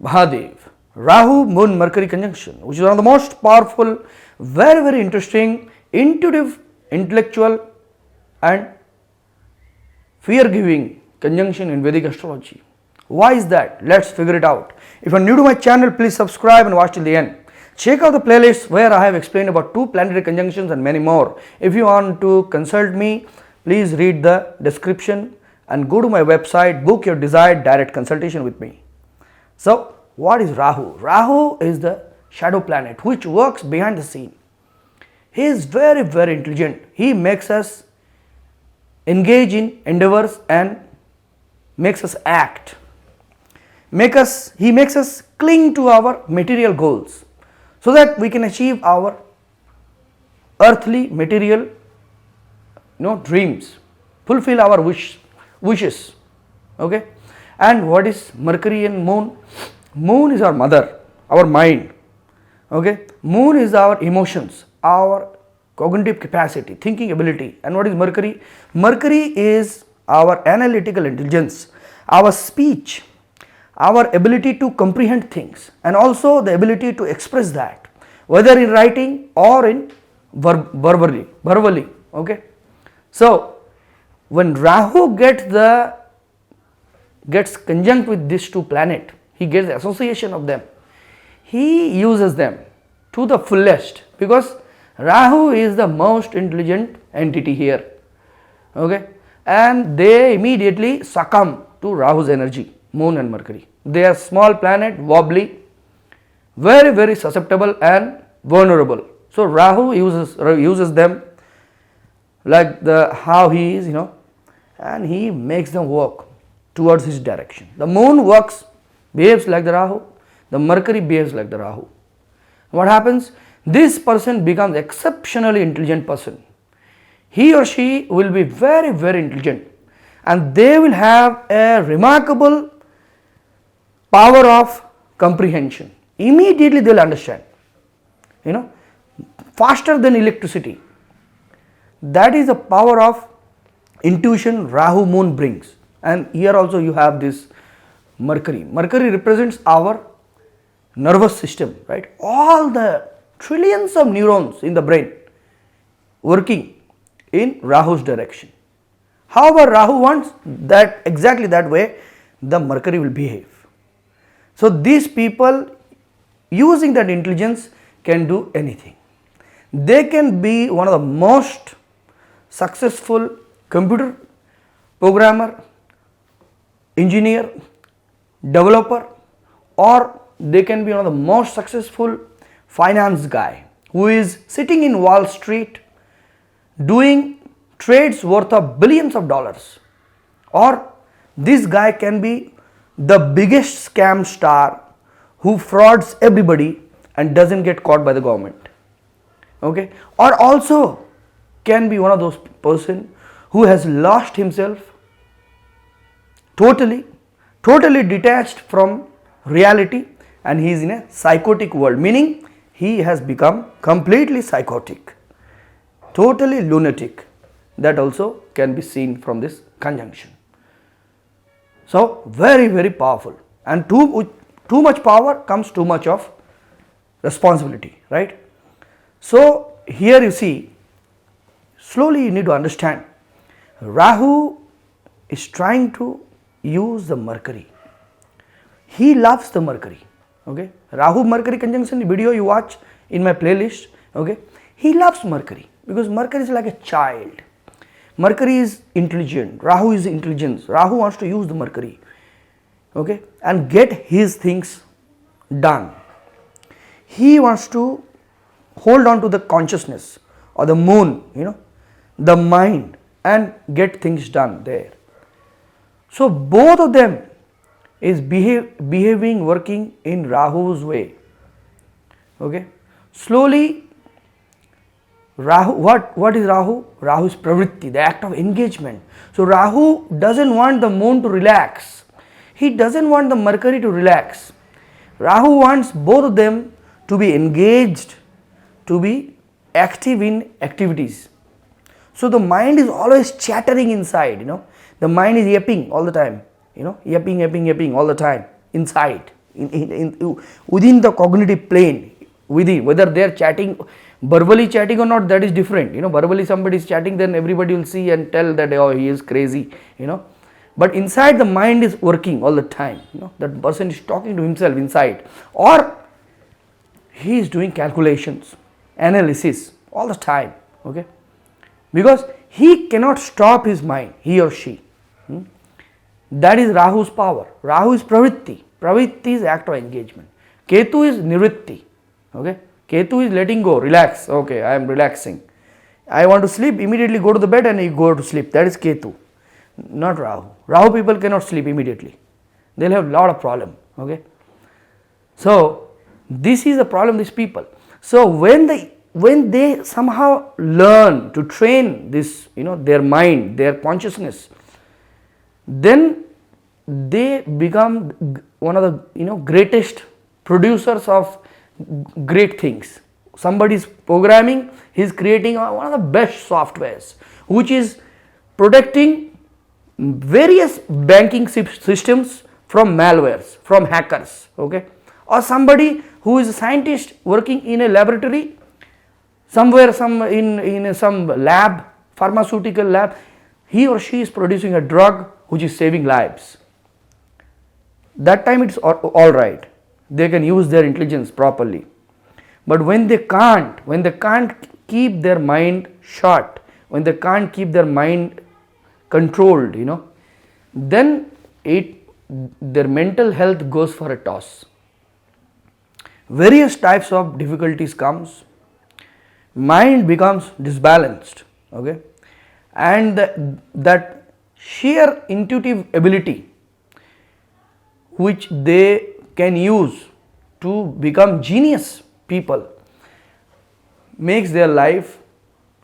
Mahadev. Rahu Moon Mercury conjunction, which is one of the most powerful, very, very interesting, intuitive, intellectual, and fear giving conjunction in Vedic astrology. Why is that? Let's figure it out. If you are new to my channel, please subscribe and watch till the end. Check out the playlist where I have explained about 2 planetary conjunctions and many more. If you want to consult me, please read the description and go to my website, book your desired direct consultation with me. So, what is Rahu? Rahu is the shadow planet which works behind the scene. He is very, very intelligent. He makes us engage in endeavors and makes us act. He makes us cling to our material goals so that we can achieve our earthly material dreams, fulfill our wishes. Okay. And what is Mercury and Moon? Moon is our mother, our mind. Okay. Moon is our emotions, our cognitive capacity, thinking ability. And what is Mercury? Mercury is our analytical intelligence, our speech, our ability to comprehend things, and also the ability to express that, whether in writing or in verbally. Okay. So when Rahu gets conjunct with these 2 planets, he gets the association of them. He uses them to the fullest because Rahu is the most intelligent entity here. Okay, and they immediately succumb to Rahu's energy, Moon and Mercury. They are small planet, wobbly, very, very susceptible and vulnerable. So Rahu uses them like how he is, and he makes them work towards his direction. The Moon behaves like the Rahu, the Mercury behaves like the Rahu. What happens? This person becomes exceptionally intelligent person. He or she will be very, very intelligent, and they will have a remarkable power of comprehension. Immediately they will understand, faster than electricity. That is the power of intuition Rahu Moon brings. And here also you have this Mercury. Mercury represents our nervous system, right? All the trillions of neurons in the brain working in Rahu's direction. However, Rahu wants that exactly that way the Mercury will behave. So these people using that intelligence can do anything. They can be one of the most successful computer programmer, engineer, developer, or they can be one of the most successful finance guy who is sitting in Wall Street doing trades worth of billions of dollars, or this guy can be the biggest scam star who frauds everybody and doesn't get caught by the government. Okay, or also can be one of those person who has lost himself totally detached from reality, and he is in a psychotic world, meaning he has become completely psychotic, totally lunatic. That also can be seen from this conjunction. So very, very powerful, and too much power comes too much of responsibility, right? So here you see, slowly you need to understand, Rahu is trying to use the Mercury. He loves the Mercury. Okay, Rahu Mercury conjunction video you watch in my playlist. Okay, he loves Mercury because Mercury is like a child. Mercury is intelligent, Rahu is intelligence. Rahu wants to use the Mercury, okay, and get his things done. He wants to hold on to the consciousness or the moon, the mind, and get things done there. So both of them is behaving, working in Rahu's way. Okay, slowly Rahu, what is Rahu? Rahu is pravritti, the act of engagement. So Rahu doesn't want the moon to relax. He doesn't want the Mercury to relax. Rahu wants both of them to be engaged, to be active in activities. So the mind is always chattering inside, the mind is yapping all the time, yapping all the time inside, within the cognitive plane, within, whether they are chatting, verbally chatting or not, that is different. Verbally somebody is chatting, then everybody will see and tell that, oh, he is crazy, but inside the mind is working all the time. That person is talking to himself inside, or he is doing calculations, analysis all the time, okay, because he cannot stop his mind, he or she. That is Rahu's power. Rahu is pravritti. Pravritti is act of engagement. Ketu is nivritti. Okay, Ketu is letting go, relax. Okay, I am relaxing. I want to sleep, immediately go to the bed and you go to sleep. That is Ketu, not Rahu. Rahu people cannot sleep immediately. They will have a lot of problem. Okay, so this is the problem of these people. So when they somehow learn to train this, their mind, their consciousness, then they become one of the greatest producers of great things. Somebody is programming, he is creating one of the best softwares which is protecting various banking systems from malwares, from hackers, okay, or somebody who is a scientist working in a laboratory somewhere, in some lab, pharmaceutical lab, he or she is producing a drug which is saving lives. That time it's all right, they can use their intelligence properly. But when they can't keep their mind shut, when they can't keep their mind controlled, then their mental health goes for a toss. Various types of difficulties comes, mind becomes disbalanced, okay, and that sheer intuitive ability which they can use to become genius people makes their life,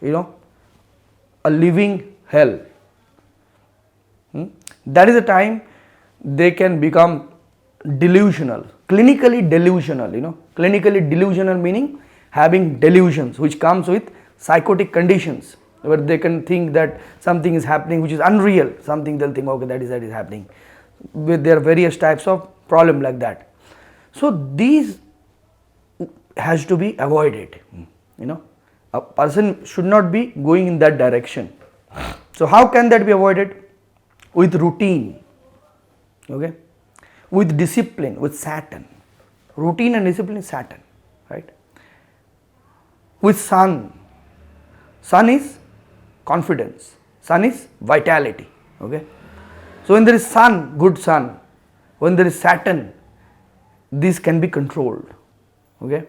a living hell. That is the time they can become delusional, clinically delusional, clinically delusional meaning having delusions which comes with psychotic conditions, where they can think that something is happening which is unreal, something they'll think, okay, that is happening, with their various types of problem like that. So these has to be avoided, a person should not be going in that direction. So how can that be avoided? With routine, okay, with discipline, with Saturn. Routine and discipline is Saturn, right? With Sun. Sun is confidence, Sun is vitality, okay. So when there is Sun, good Sun, when there is Saturn, this can be controlled, okay.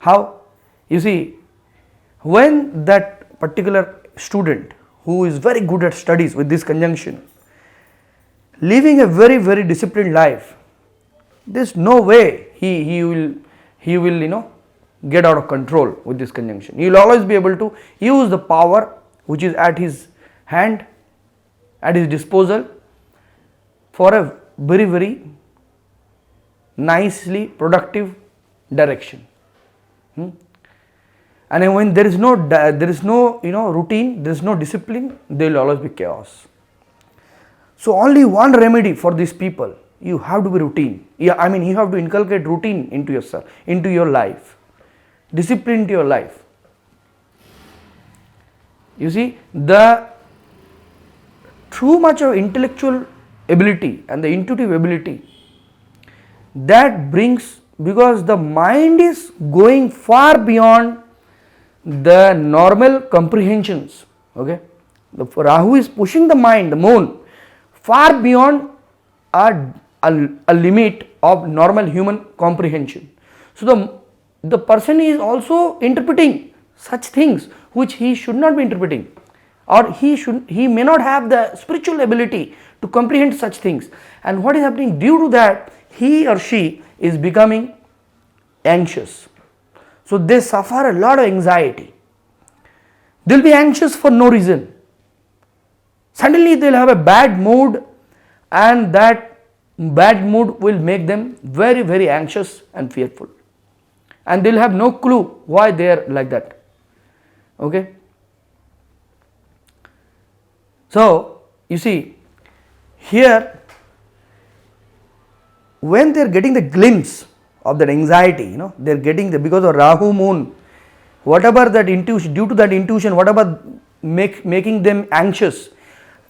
How? You see, when that particular student who is very good at studies with this conjunction, living a very, very disciplined life, there is no way he will get out of control with this conjunction. He will always be able to use the power which is at his hand, at his disposal, for a very, very nicely productive direction. And when there is no routine, there is no discipline, there will always be chaos. So only one remedy for these people, you have to be routine. You have to inculcate routine into yourself, into your life, discipline into your life. You see, the too much of intellectual ability and the intuitive ability that brings, because the mind is going far beyond the normal comprehensions, okay. The Rahu is pushing the mind, the moon, far beyond a limit of normal human comprehension. So the person is also interpreting such things which he should not be interpreting, or he may not have the spiritual ability to comprehend such things. And what is happening due to that, he or she is becoming anxious. So they suffer a lot of anxiety. They will be anxious for no reason. Suddenly they will have a bad mood, and that bad mood will make them very, very anxious and fearful. And they will have no clue why they are like that. Okay. So you see, here when they are getting the glimpse of that anxiety, they are getting because of Rahu moon, whatever that intuition, due to that intuition, whatever making them anxious,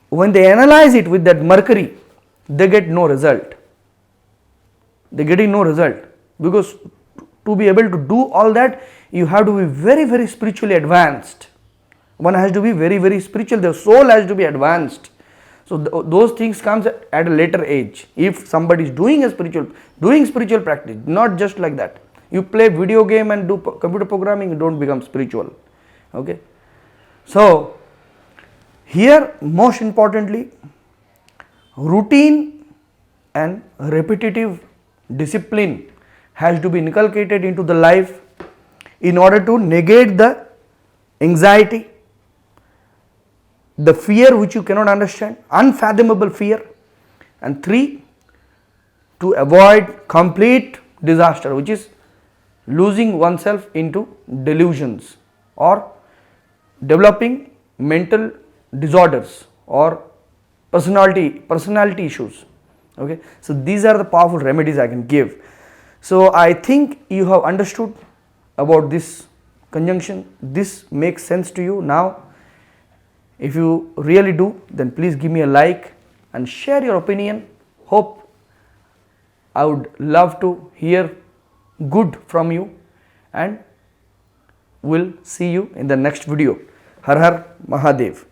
when they analyze it with that Mercury, they get no result. They are getting no result, because to be able to do all that, you have to be very, very spiritually advanced. One has to be very, very spiritual. The soul has to be advanced. So those things comes at a later age. If somebody is doing spiritual practice, not just like that. You play video game and do computer programming, you don't become spiritual. Okay. So here, most importantly, routine and repetitive discipline has to be inculcated into the life in order to negate the anxiety, the fear which you cannot understand, unfathomable fear, and 3, to avoid complete disaster, which is losing oneself into delusions or developing mental disorders or personality issues. Okay, so these are the powerful remedies I can give. So I think you have understood about this conjunction. This makes sense to you now. If you really do, then please give me a like and share your opinion. Hope I would love to hear good from you, and will see you in the next video. Har Har Mahadev.